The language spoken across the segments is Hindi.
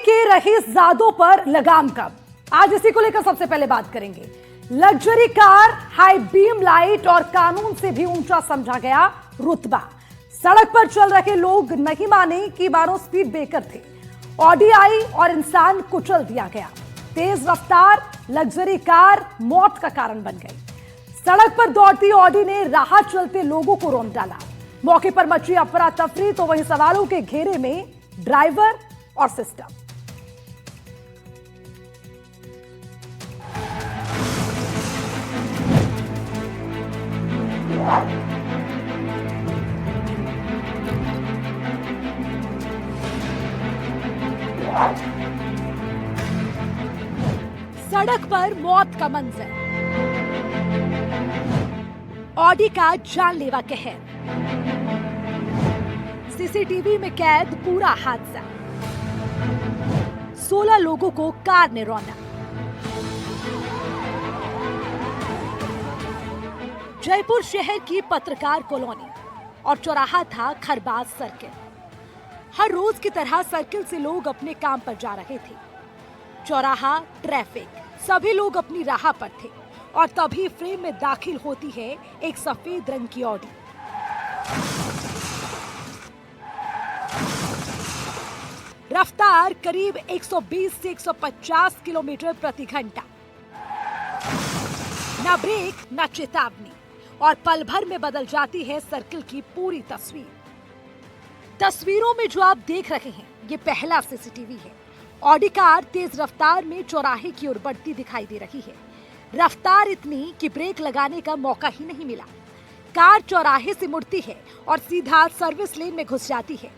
के रईसजादों पर लगाम कब? आज इसी को लेकर सबसे पहले बात करेंगे। Luxury car, high beam light और कानून से भी ऊंचा समझा गया रुतबा। सड़क पर चल रहे लोग नहीं माने कि मानो स्पीड ब्रेकर थे। ऑडी आई और इंसान कुचल दिया गया। तेज रफ्तार लग्जरी कार मौत का कारण बन गई। सड़क पर दौड़ती ऑडी ने राह चलते लोगों को रौंद डाला। मौके पर मची अफरा तफरी तो वहीं सवालों के घेरे में ड्राइवर और सिस्टम। सड़क पर मौत का मंजर, ऑडी का जानलेवा कहर, सीसीटीवी में कैद पूरा हादसा। 16 लोगों को कार ने रौंदा। जयपुर शहर की पत्रकार कॉलोनी और चौराहा था खरबाज सर्किल। हर रोज की तरह सर्किल से लोग अपने काम पर जा रहे थे। चौराहा, ट्रैफिक, सभी लोग अपनी राह पर थे और तभी फ्रेम में दाखिल होती है एक सफेद रंग की ऑडी। रफ्तार करीब 120 से 150 किलोमीटर प्रति घंटा। न ब्रेक न चेतावनी और पल भर में बदल जाती है सर्किल की पूरी तस्वीर। तस्वीरों में जो आप देख रहे हैं ये पहला सीसीटीवी है। ऑडी कार तेज रफ्तार में चौराहे की ओर बढ़ती दिखाई दे रही है। रफ्तार इतनी कि ब्रेक लगाने का मौका ही नहीं मिला। कार चौराहे से मुड़ती है और सीधा सर्विस लेन में घुस जाती है।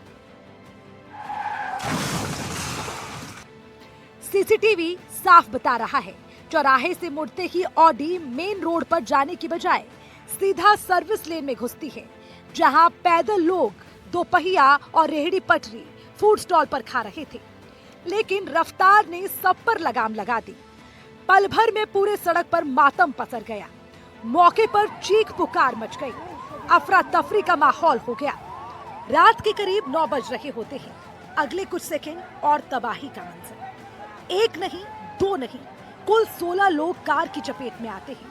सीसीटीवी साफ बता रहा है, चौराहे से मुड़ते ही ऑडी मेन रोड पर जाने की बजाय सीधा सर्विस लेन में घुसती है, जहां पैदल लोग, दोपहिया और रेहड़ी पटरी फूड स्टॉल पर खा रहे थे। लेकिन रफ्तार ने सब पर लगाम लगा दी। पल भर में पूरे सड़क पर मातम पसर गया। मौके पर चीख पुकार मच गई। अफरा तफरी का माहौल हो गया। रात के करीब 9 बज रहे होते हैं। अगले कुछ सेकंड और तबाही का मंजर। एक नहीं, दो नहीं, कुल 16 लोग कार की चपेट में आते हैं।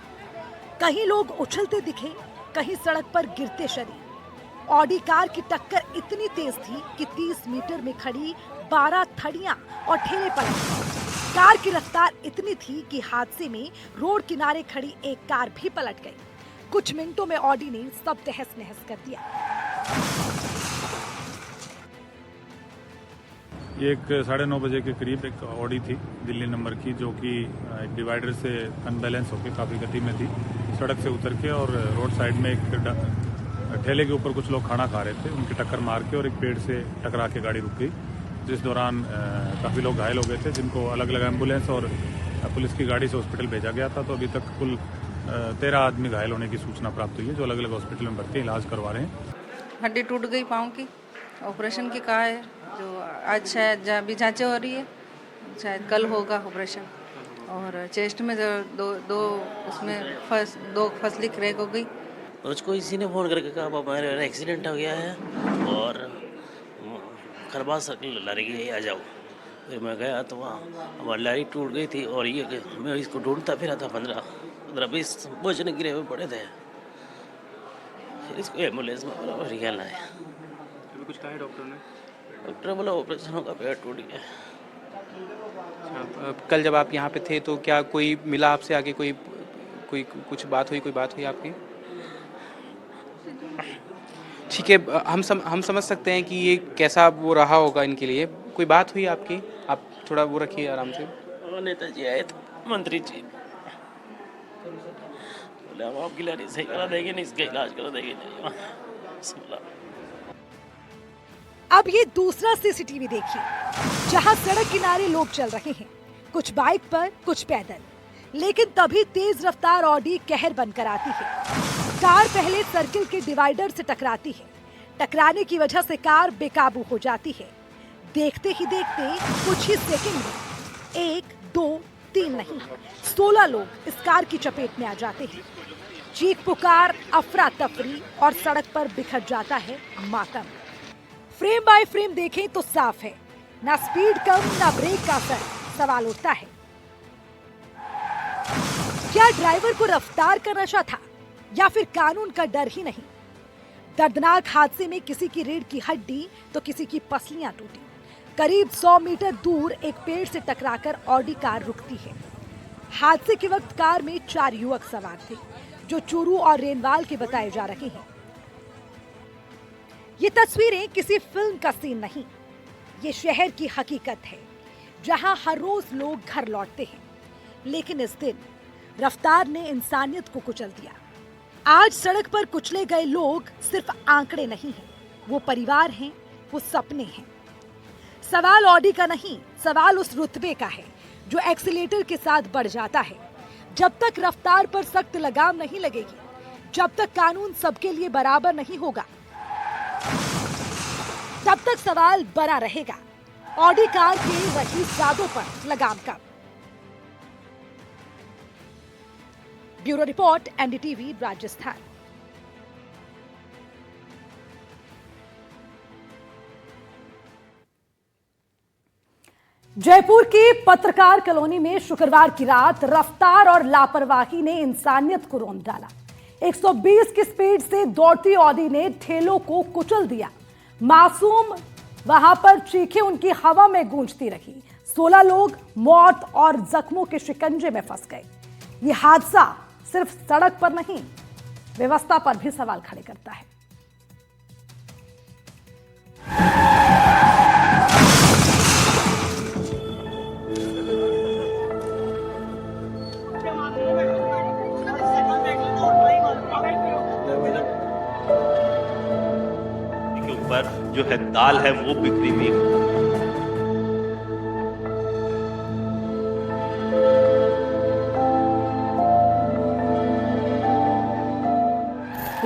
कहीं लोग उछलते दिखे, कहीं सड़क पर गिरते शरीर। ऑडी कार की टक्कर इतनी तेज थी कि 30 मीटर में खड़ी 12 थड़ियां और ठेले पलट। कार की रफ्तार इतनी थी कि हादसे में रोड किनारे खड़ी एक कार भी पलट गई। कुछ मिनटों में ऑडी ने सब तहस नहस कर दिया। ये एक 9:30 बजे के करीब एक ऑडी थी दिल्ली नंबर की, जो कि एक डिवाइडर से अनबैलेंस होकर काफ़ी गति में थी। सड़क से उतर के और रोड साइड में एक ठेले के ऊपर कुछ लोग खाना खा रहे थे, उनकी टक्कर मार के और एक पेड़ से टकरा के गाड़ी रुक गई, जिस दौरान काफ़ी लोग घायल हो गए थे, जिनको अलग अलग एम्बुलेंस और पुलिस की गाड़ी से हॉस्पिटल भेजा गया था। तो अभी तक कुल 13 आदमी घायल होने की सूचना प्राप्त हुई है, जो अलग अलग हॉस्पिटल में भर्ती इलाज करवा रहे हैं। हड्डी टूट गई पाँव की, ऑपरेशन की कहा है, जो आज शायद अभी जांचें हो रही है, शायद कल होगा ऑपरेशन। और चेस्ट में दो उसमें 2 फसली क्रैक हो गई। उसको इसी ने फ़ोन करके कहा पापा मेरा एक्सीडेंट हो गया है और खरबाज सर्किल लारी गई, आ जाओ। फिर मैं गया तो वहाँ हमारी लारी टूट गई थी और ये मैं इसको ढूंढता फिरा था। 15-20 बचने गिरे हुए पड़े थे। फिर इसको एम्बुलेंस में बराबर निकालना है। अभी कुछ कहा है डॉक्टर ने? डॉक्टर बोला ऑपरेशन होगा, पेट टूट गया। कल जब आप यहाँ पे थे तो क्या कोई मिला आपसे आगे, कोई कुछ बात हुई आपकी? ठीक है, हम समझ सकते हैं कि ये कैसा वो रहा होगा इनके लिए। कोई बात हुई आपकी? आप थोड़ा वो रखिए आराम से। नेताजी आए थे, मंत्री जी बोले हम आपकी लारी सही करा देंगे, नहीं इसका इलाज करा देंगे। अब ये दूसरा सीसीटीवी देखिए, जहां सड़क किनारे लोग चल रहे हैं, कुछ बाइक पर, कुछ पैदल। लेकिन तभी तेज रफ्तार ऑडी कहर बनकर आती है। कार पहले सर्किल के डिवाइडर से टकराती है। टकराने की वजह से कार बेकाबू हो जाती है। देखते ही देखते कुछ ही सेकंड में 1, 2, 3 नहीं, 16 लोग इस कार की चपेट में आ जाते हैं। चीख पुकार, अफरा तफरी और सड़क पर बिखर जाता है मातम। फ्रेम बाय फ्रेम देखें तो साफ है, ना स्पीड कम ना ब्रेक का असर, सवाल उठता है क्या ड्राइवर को रफ्तार का नशा था या फिर कानून का डर ही नहीं। दर्दनाक हादसे में किसी की रीढ़ की हड्डी तो किसी की पसलियां टूटी। करीब 100 मीटर दूर एक पेड़ से टकराकर ऑडी कार रुकती है। हादसे के वक्त कार में 4 युवक सवार थे जो चूरू और रेनवाल के बताए जा रहे हैं। ये तस्वीरें किसी फिल्म का सीन नहीं, ये शहर की हकीकत है जहां हर रोज लोग घर लौटते हैं, लेकिन इस दिन रफ्तार ने इंसानियत को कुचल दिया। आज सड़क पर कुचले गए लोग सिर्फ आंकड़े नहीं हैं, वो परिवार हैं, वो सपने हैं। सवाल ऑडी का नहीं, सवाल उस रुतबे का है जो एक्सीलेटर के साथ बढ़ जाता है। जब तक रफ्तार पर सख्त लगाम नहीं लगेगी, जब तक कानून सबके लिए बराबर नहीं होगा, तब तक सवाल बना रहेगा ऑडी कार के रहीसजादों पर लगाम कब। Bureau report, NDTV, Rajasthan. Jaipur की पत्रकार कॉलोनी में शुक्रवार की रात रफ्तार और लापरवाही ने इंसानियत को रौंद डाला। 120 की स्पीड से दौड़ती ऑडी ने ठेलों को कुचल दिया। मासूम वहां पर चीखें उनकी हवा में गूंजती रही। 16 लोग मौत और जख्मों के शिकंजे में फंस गए। ये हादसा सिर्फ सड़क पर नहीं, व्यवस्था पर भी सवाल खड़े करता है। के ऊपर जो है दाल है वो बिक्री हुई।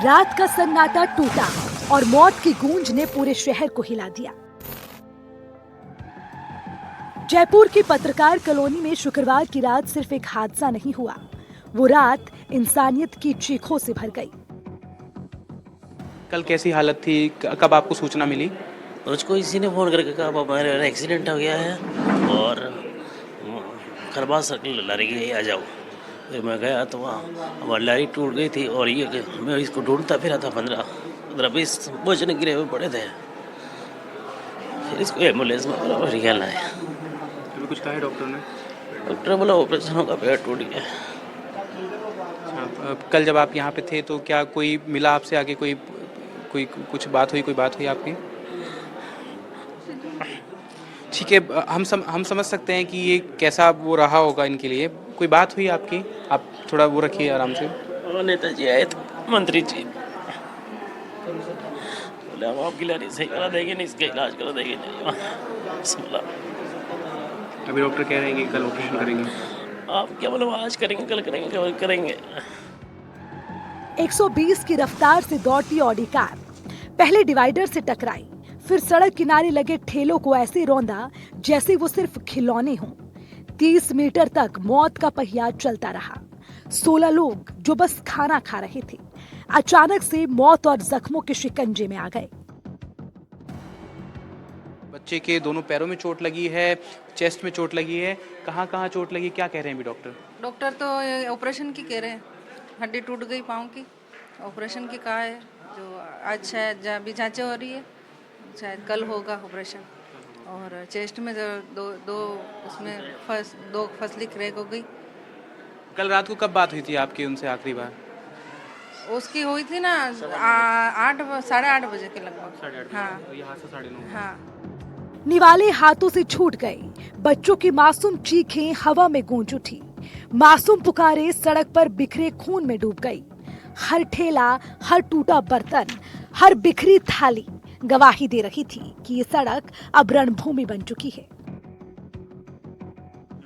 रात का सन्नाटा टूटा और मौत की गूंज ने पूरे शहर को हिला दिया। जयपुर की पत्रकार कॉलोनी में शुक्रवार की रात सिर्फ एक हादसा नहीं हुआ, वो रात इंसानियत की चीखों से भर गई। कल कैसी हालत थी, कब आपको सूचना मिली? मुझको इसी ने फ़ोन करके कहा पापा मेरा एक्सीडेंट हो गया है और खरबास सर्कल लड़ गई है, आ जाओ। फिर मैं गया तो वहाँ हमारी लारी टूट गई थी और ये मैं इसको ढूंढता फिरा था। 15-20 बचने गिरे हुए पड़े थे। फिर इसको एम्बुलेंस में रियल लाया। अभी कुछ कहा है डॉक्टर ने? डॉक्टर बोला ऑपरेशन होगा, पेट टूट गया। कल जब आप यहाँ पे थे तो क्या कोई मिला आपसे आगे, कोई कुछ बात हुई, कोई बात हुई आपकी? ठीक है, हम समझ सकते हैं कि ये कैसा वो रहा होगा इनके लिए। कोई बात हुई आपकी? आप थोड़ा वो रखिए आराम से। नेताजी आए थे, मंत्री जी बोले हम आपकी लारी सही करा देंगे, नहीं इसका इलाज करा देंगे। अभी डॉक्टर कह रहे हैं कि कल ऑपरेशन करेंगे। आप क्या बोलो, आज करेंगे, कल करेंगे, कल करेंगे। 120 की रफ्तार से दौड़ती ऑडी कार पहले डिवाइडर से टकराई, फिर सड़क किनारे लगे ठेलों को ऐसे रौंदा जैसे वो सिर्फ खिलौने हों। 30 मीटर तक मौत का पहिया चलता रहा। 16 लोग जो बस खाना खा रहे थे, अचानक से मौत और जख्मों के शिकंजे में आ गए। बच्चे के दोनों पैरों में चोट लगी है, चेस्ट में चोट लगी है। कहाँ चोट लगी, क्या कह रहे हैं अभी डॉक्टर? डॉक्टर तो ऑपरेशन की कह रहे हैं, हड्डी टूट गई पाँव की, ऑपरेशन की कहा है। जो आज शायद अभी जांचें हो रही है, शायद कल होगा ऑपरेशन। और चेस्ट में जो दो उसमें दो फसली क्रैक हो गई। कल रात को कब बात हुई थी आपकी उनसे आखिरी बार? उसकी हुई थी ना 8:30 बजे के लगभग। हाँ, यहाँ से 9:30। हाँ। निवाले हाथों से छूट गए, बच्चों की मासूम चीखें हवा में गूंज उठी। मासूम पुकारे सड़क पर बिखरे खून में डूब गई। हर ठेला, हर टूटा बर्तन, हर बिखरी थाली गवाही दे रही थी कि ये सड़क अब रणभूमि बन चुकी है।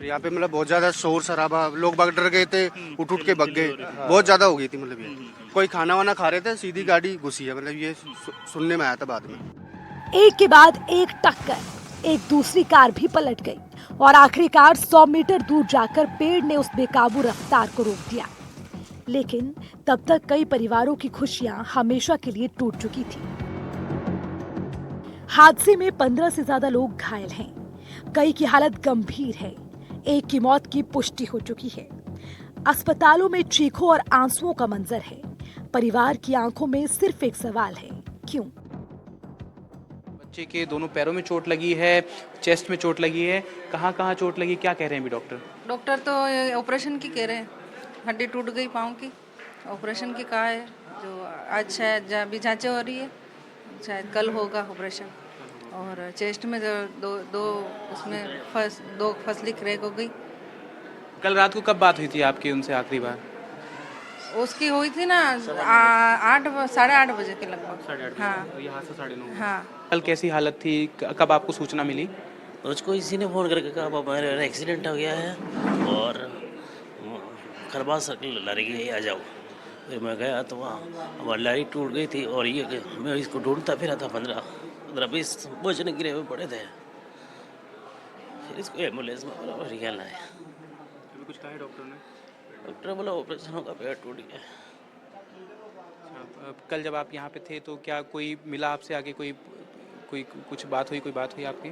यहाँ पे मतलब बहुत ज्यादा शोर शराबा, लोग बाग डर गए थे, उठ के भग गए, बहुत ज्यादा हो गई थी। मतलब ये कोई खाना वाना खा रहे थे, सीधी गाड़ी घुसी है। मतलब ये सुनने में आया था बाद में। एक के बाद एक टक्कर, एक दूसरी कार भी पलट गई और आखिरकार 100 मीटर दूर जाकर पेड़ ने उस बेकाबू रफ्तार को रोक दिया। लेकिन तब तक कई परिवारों की खुशियां हमेशा के लिए टूट चुकी थी। हादसे में 15 से ज्यादा लोग घायल हैं, कई की हालत गंभीर है, एक की मौत की पुष्टि हो चुकी है। अस्पतालों में चीखों और आंसुओं का मंजर है। परिवार की आंखों में सिर्फ एक सवाल है, क्यों? बच्चे के दोनों पैरों में चोट लगी है, चेस्ट में चोट लगी है, कहाँ चोट लगी, क्या कह रहे हैं अभी डॉक्टर? डॉक्टर तो ये ऑपरेशन की कह रहे हैं, हड्डी टूट गई पाँव की, ऑपरेशन की कहा है। जो आज शायद अभी जांचें हो रही है, शायद कल होगा ऑपरेशन। और चेस्ट में जो दो उसमें दो फसली क्रैक हो गई। कल रात को कब बात हुई थी आपकी उनसे आखिरी बार? उसकी हुई थी ना 8:30 बजे के लगभग। हाँ यहाँ से 9:30। हाँ। कल कैसी हालत थी, कब आपको सूचना मिली? मुझको इसी ने फ़ोन करके कहा पापा मेरा एक्सीडेंट हो गया है और खरबा सर्कल लड़की आ जाओ। फिर मैं गया तो वहाँ हमारी लारी टूट गई थी और ये मैं इसको ढूंढता फिरा था। 15-20 बचने गिरे हुए पड़े थे। फिर इसको एम्बुलेंस में बराबर निकालना है। अभी कुछ कहा है डॉक्टर ने? डॉक्टर बोला ऑपरेशन होगा, पैर टूट गया। कल जब आप यहाँ पे थे तो क्या कोई मिला आपसे आगे, कोई कुछ बात हुई आपकी?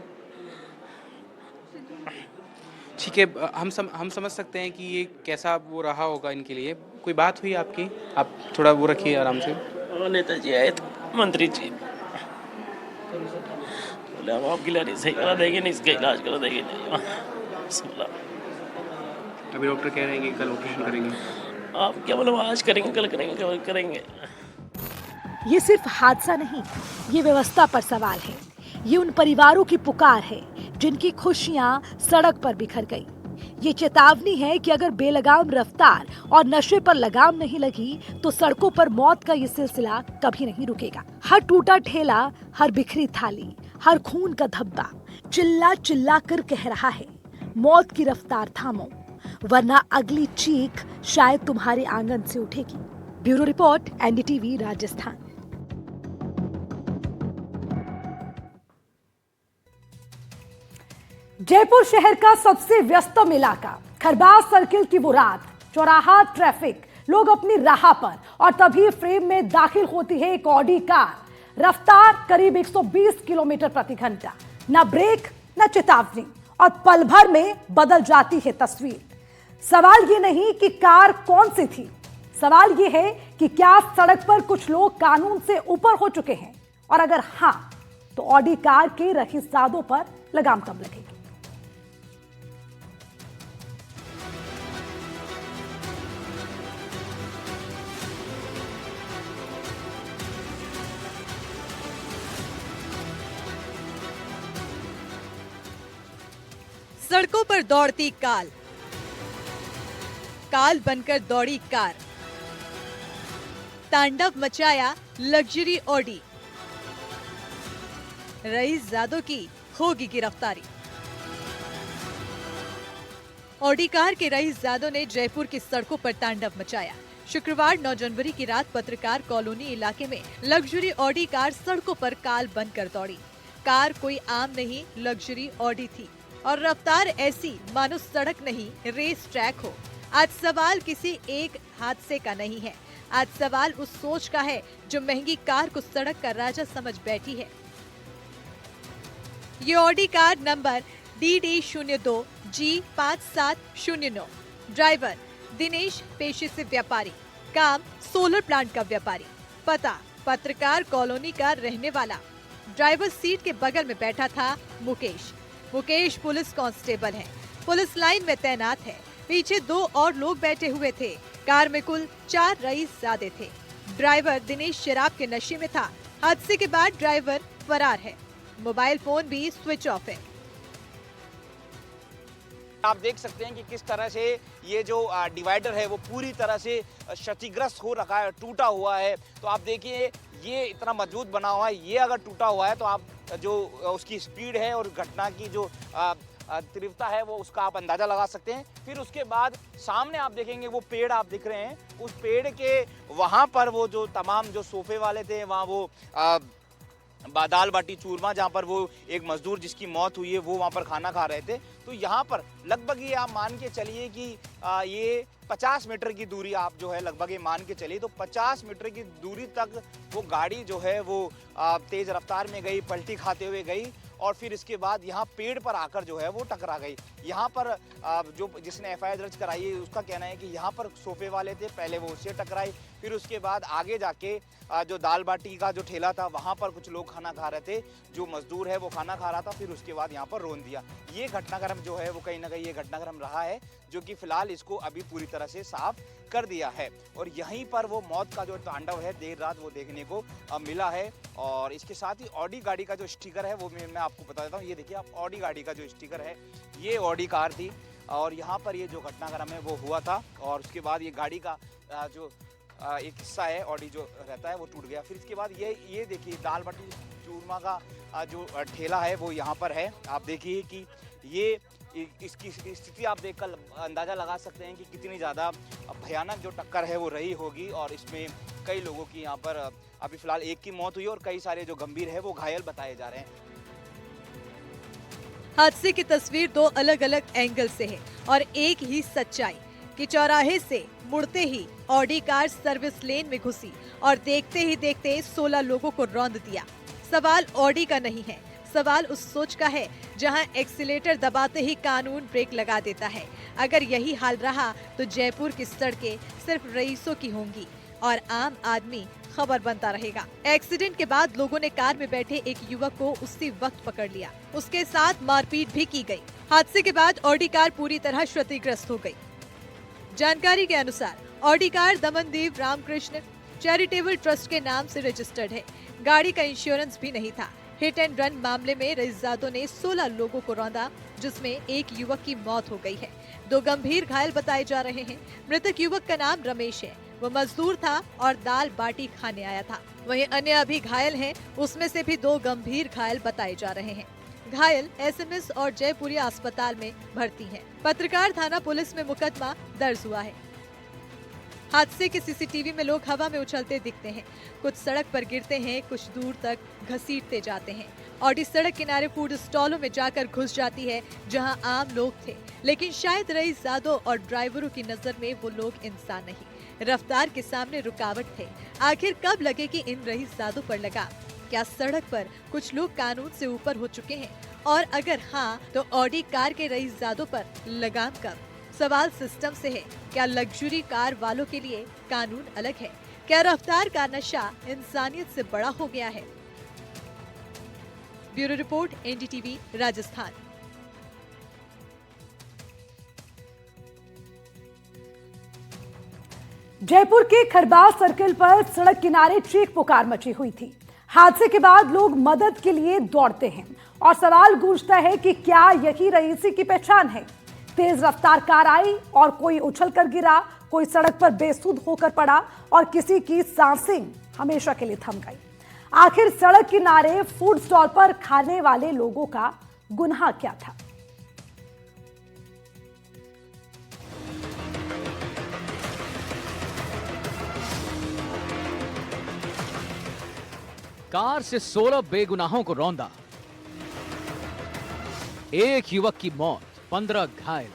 ठीक है, हम समझ सकते हैं कि ये कैसा वो रहा होगा इनके लिए। कोई बात हुई आपकी? आप थोड़ा वो रखिए आराम से। नेताजी आए थे, मंत्री जी बोले हम आपकी लारी सही करा देंगे, नहीं इसका इलाज करा देंगे। अभी डॉक्टर कह रहे हैं कि कल ऑपरेशन करेंगे। आप क्या बोलो, आज करेंगे, कल करेंगे, कल करेंगे। ये सिर्फ हादसा नहीं, ये व्यवस्था पर सवाल है। ये उन परिवारों की पुकार है जिनकी खुशियां सड़क पर बिखर गई। ये चेतावनी है कि अगर बेलगाम रफ्तार और नशे पर लगाम नहीं लगी तो सड़कों पर मौत का ये सिलसिला कभी नहीं रुकेगा। हर टूटा ठेला, हर बिखरी थाली, हर खून का धब्बा चिल्ला चिल्ला कर कह रहा है, मौत की रफ्तार थामो, वरना अगली चीख शायद तुम्हारे आंगन से उठेगी। Bureau report, NDTV, Rajasthan. Jaipur शहर का सबसे व्यस्तम इलाका, खरबास सर्किल की वो रात, चौराहा ट्रैफिक, लोग अपनी राह पर, और तभी फ्रेम में दाखिल होती है एक ऑडी कार। रफ्तार करीब 120 किलोमीटर प्रति घंटा, न ब्रेक न चेतावनी, और पल भर में बदल जाती है तस्वीर। सवाल ये नहीं कि कार कौन सी थी, सवाल ये है कि क्या सड़क पर कुछ लोग कानून से ऊपर हो चुके हैं, और अगर हाँ तो ऑडी कार के रहीसजादों पर लगाम कब लगेगी। सड़कों पर दौड़ती काल, काल बनकर दौड़ी कार, तांडव मचाया लग्जरी ऑडी, रईसजादों की होगी गिरफ्तारी। ऑडी कार के रईसजादों ने जयपुर की सड़कों पर तांडव मचाया। शुक्रवार 9 जनवरी की रात पत्रकार कॉलोनी इलाके में लग्जरी ऑडी कार सड़कों पर काल बनकर दौड़ी। कार कोई आम नहीं, लग्जरी ऑडी थी, और रफ्तार ऐसी मानो सड़क नहीं रेस ट्रैक हो। आज सवाल किसी एक हादसे का नहीं है, आज सवाल उस सोच का है जो महंगी कार को सड़क का राजा समझ बैठी है। ये Audi car number DD02G5709, driver Dinesh, पेशे से व्यापारी, काम सोलर प्लांट का व्यापारी, पता पत्रकार कॉलोनी का रहने वाला। ड्राइवर सीट के बगल में बैठा था मुकेश पुलिस कांस्टेबल है, पुलिस लाइन में तैनात है। पीछे 2 और लोग बैठे हुए थे। कार में कुल 4 रईसजादे थे। ड्राइवर दिनेश शराब के नशे में था। हादसे के बाद ड्राइवर फरार है, मोबाइल फोन भी स्विच ऑफ है। आप देख सकते हैं कि किस तरह से ये जो डिवाइडर है वो पूरी तरह से क्षतिग्रस्त हो रखा है, टूटा हुआ है। तो आप देखिए ये इतना मजबूत बना हुआ है, ये अगर टूटा हुआ है तो आप जो उसकी स्पीड है और घटना की जो तीव्रता है वो उसका आप अंदाजा लगा सकते हैं। फिर उसके बाद सामने आप देखेंगे वो पेड़ आप दिख रहे हैं, उस पेड़ के वहाँ पर वो जो तमाम जो सोफे वाले थे वहाँ वो दाल बाटी चूरमा, जहाँ पर वो एक मजदूर जिसकी मौत हुई है वो वहाँ पर खाना खा रहे थे। तो यहाँ पर लगभग ये आप मान के चलिए कि ये 50 मीटर की दूरी आप जो है लगभग ये मान के चलिए, तो 50 मीटर की दूरी तक वो गाड़ी जो है वो तेज रफ्तार में गई, पलटी खाते हुए गई और फिर इसके बाद यहाँ पेड़ पर आकर जो है वो टकरा गई। यहाँ पर जो जिसने FIR दर्ज कराई है उसका कहना है कि यहाँ पर सोफे वाले थे, पहले वो उससे टकराई, फिर उसके बाद आगे जाके जो दाल बाटी का जो ठेला था वहाँ पर कुछ लोग खाना खा रहे थे, जो मजदूर है वो खाना खा रहा था, फिर उसके बाद यहाँ पर रोन दिया। ये घटनाक्रम जो है वो कहीं ना कहीं ये घटनाक्रम रहा है, जो कि फिलहाल इसको अभी पूरी तरह से साफ कर दिया है। और यहीं पर वो मौत का जो तांडव है देर रात वो देखने को मिला है। और इसके साथ ही ऑडी गाड़ी का जो स्टिकर है वो मैं आपको बता देता हूँ। ये देखिए आप, ऑडी गाड़ी का जो स्टिकर है, ये ऑडी कार थी और यहाँ पर ये जो घटनाक्रम है वो हुआ था। और उसके बाद ये गाड़ी का जो एक हिस्सा है ऑडी जो रहता है वो टूट गया। फिर इसके बाद ये देखिए दाल बाटी चूरमा का जो ठेला है वो यहाँ पर है। आप देखिए कि ये इसकी स्थिति आप देखकर अंदाज़ा लगा सकते हैं कि कितनी ज़्यादा भयानक जो टक्कर है वो रही होगी। और इसमें कई लोगों की यहाँ पर अभी फिलहाल एक की मौत हुई और कई सारे जो गंभीर है वो घायल बताए जा रहे हैं। हादसे की तस्वीर दो अलग अलग एंगल से है और एक ही सच्चाई कि चौराहे से मुड़ते ही ऑडी कार सर्विस लेन में घुसी और देखते ही देखते 16 लोगों को रौंद दिया। सवाल ऑडी का नहीं है, सवाल उस सोच का है जहां एक्सीलेटर दबाते ही कानून ब्रेक लगा देता है। अगर यही हाल रहा तो जयपुर की सड़कें सिर्फ रईसों की होंगी और आम आदमी खबर बनता रहेगा। एक्सीडेंट के बाद लोगों ने कार में बैठे एक युवक को उसी वक्त पकड़ लिया, उसके साथ मारपीट भी की गई। हादसे के बाद ऑडी कार पूरी तरह क्षतिग्रस्त हो गई। जानकारी के अनुसार Audi car Damandev Ramakrishna charitable trust के नाम से रजिस्टर्ड है। गाड़ी का इंश्योरेंस भी नहीं था। हिट एंड रन मामले में रईसजादों ने 16 लोगों को रौंदा, जिसमें एक युवक की मौत हो गई है। 2 गंभीर घायल बताए जा रहे हैं। मृतक युवक का नाम रमेश है, वो मजदूर था और दाल बाटी खाने आया था। वहीं अन्य अभी घायल हैं, उसमें से भी 2 गंभीर घायल बताए जा रहे हैं। घायल SMS और जयपुरी अस्पताल में भर्ती हैं। पत्रकार थाना पुलिस में मुकदमा दर्ज हुआ है। हादसे के CCTV में लोग हवा में उछलते दिखते हैं, कुछ सड़क पर गिरते हैं, कुछ दूर तक घसीटते जाते हैं। ऑडी सड़क किनारे फूड स्टॉलों में जाकर घुस जाती है जहां आम लोग थे, लेकिन शायद रईसजादों और ड्राइवरों की नजर में वो लोग इंसान नहीं, रफ्तार के सामने रुकावट थे। आखिर कब लगे कि इन रईसजादों पर लगा? क्या सड़क पर कुछ लोग कानून से ऊपर हो चुके हैं? और अगर हाँ, तो ऑडी कार के रईसजादों पर लगाम कब? सवाल सिस्टम से है। क्या लग्जरी कार वालों के लिए कानून अलग है? क्या रफ्तार का नशा इंसानियत से बड़ा हो गया है? Bureau report, NDTV, Rajasthan. Jaipur के खरबास सर्किल पर सड़क किनारे चीख पुकार मची हुई थी। हादसे के बाद लोग मदद के लिए दौड़ते हैं और सवाल गूंजता है कि क्या यही रईसी की पहचान है? तेज रफ्तार कार आई और कोई उछलकर गिरा, कोई सड़क पर बेसुध होकर पड़ा और किसी की सांसें हमेशा के लिए थम गई। आखिर सड़क किनारे फूड स्टॉल पर खाने वाले लोगों का गुनाह क्या था? कार से 16 बेगुनाहों को रौंदा, एक युवक की मौत, 15 घायल।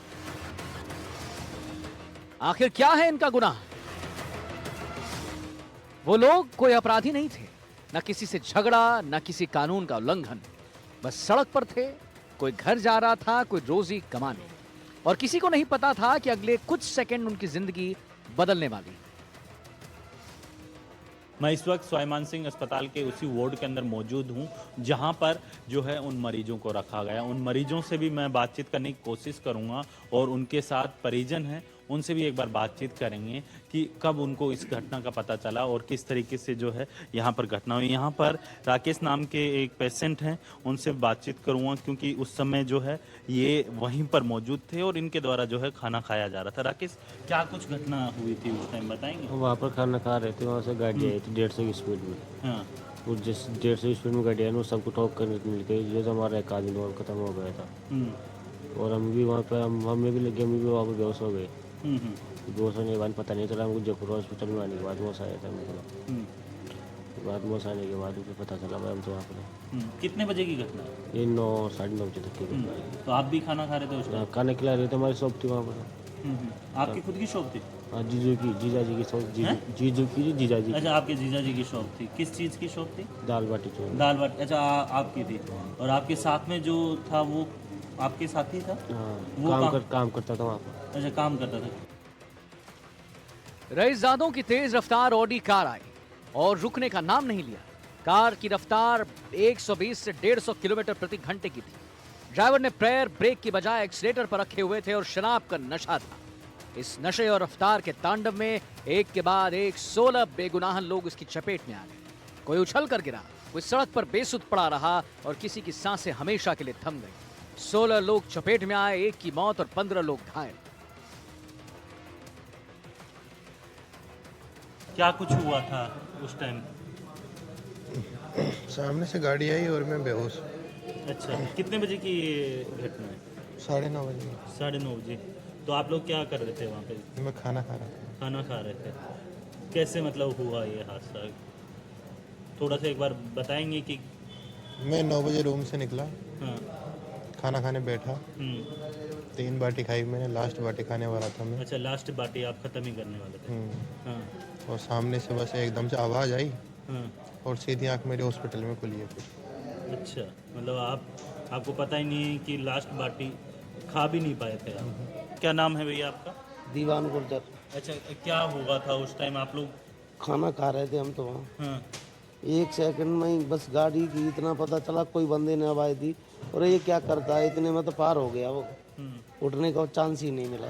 आखिर क्या है इनका गुनाह? वो लोग कोई अपराधी नहीं थे, न किसी से झगड़ा, न किसी कानून का उल्लंघन। बस सड़क पर थे, कोई घर जा रहा था, कोई रोजी कमाने, और किसी को नहीं पता था कि अगले कुछ सेकंड उनकी जिंदगी बदलने वाली। मैं इस वक्त स्वाभिमान सिंह अस्पताल के उसी वार्ड के अंदर मौजूद हूं, जहां पर जो है उन मरीजों को रखा गया। उन मरीजों से भी मैं बातचीत करने की कोशिश करूंगा और उनके साथ परिजन हैं उनसे भी एक बार बातचीत करेंगे कि कब उनको इस घटना का पता चला और किस तरीके से जो है यहाँ पर घटना हुई। यहाँ पर राकेश नाम के एक पेशेंट हैं, उनसे बातचीत करूँगा क्योंकि उस समय जो है ये वहीं पर मौजूद थे और इनके द्वारा जो है खाना खाया जा रहा था। राकेश, क्या कुछ घटना हुई थी उस टाइम बताएंगे? वहाँ पर खाना खा रहे थे, वहाँ से गाड़ी आई थी 150 की स्पीड में। हाँ, वो जिस 150 स्पीड में गाड़ी आई ना सबको ठोक कर मिल गई, जो तो हमारा एक आदमी और खत्म हो गया था। और हम भी वहाँ पर हमें भी लगे, हम भी वहाँ पर बेहोश हो गए। बेहोश होने के बाद पता नहीं चला, हमको जयपुर हॉस्पिटल में आने के बाद होश आया था हमको। बाद में आने के बाद मुझे पता चला भाई हम तो वहाँ पर कितने बजे की घटना है? ये 9 साढ़े 9 बजे तक की घटना है। तो आप भी खाना खा रहे थे उस टाइम? खाने खिला रहे थे, हमारी शॉप थी वहाँ पर। आपकी खुद की शॉप थी? हाँ, जीजा जी की शॉप, जीजू की जीजा जी। अच्छा, आपके जीजा जी की शॉप थी। किस चीज़ की शॉप थी? दाल बाटी चूरमा। दाल बाटी। अच्छा, आपकी थी। और आपके साथ में जो था वो आपके साथी था? हाँ, वो काम करता था वहाँ पर। अच्छा, काम करता था। रईसजादों की तेज रफ्तार ऑडी कार आई और रुकने का नाम नहीं लिया। कार की रफ्तार 120 से 150 किलोमीटर प्रति घंटे की थी। ड्राइवर ने पैर ब्रेक की बजाय एक्सीलेटर पर रखे हुए थे और शराब का नशा था। इस नशे और रफ्तार के तांडव में एक के बाद एक 16 बेगुनाह लोग इसकी चपेट में आ गए। कोई उछल कर गिरा, कोई सड़क पर बेसुध पड़ा रहा और किसी की सांसें हमेशा के लिए थम गई। 16 लोग चपेट में आए, एक की मौत और 15 लोग घायल। क्या कुछ हुआ था उस टाइम? सामने से गाड़ी आई और मैं बेहोश। अच्छा, कितने बजे की ये घटना है? 9:30 बजे। 9:30 बजे। तो आप लोग क्या कर रहे थे वहाँ पे? मैं खाना खा रहा था। खाना खा रहे थे। कैसे मतलब हुआ ये हादसा? थोड़ा सा एक बार बताएंगे कि? मैं 9 बजे रूम से निकला। हाँ। खाना खाने बैठा। 3 बाटी खाई मैंने, लास्ट बाटी खाने वाला था मैं। अच्छा, लास्ट बाटी आप खत्म ही करने वाले थे? हाँ। और सामने से बस एकदम से आवाज़ आई। हाँ। और सीधी आंख मेरे हॉस्पिटल में खुली है फिर। अच्छा, मतलब आपको पता ही नहीं है कि लास्ट बाटी खा भी नहीं पाए थे आप? क्या नाम है भैया आपका? दीवान गुर्जर। अच्छा, क्या हुआ था उस टाइम? आप लोग खाना खा रहे थे हम तो वहाँ। हाँ। 1 सेकंड में ही बस गाड़ी की इतना पता चला, कोई बंदे ने आवाज़ दी और ये क्या करता है, इतने में तो पार हो गया वो। उठने का चांस ही नहीं मिला।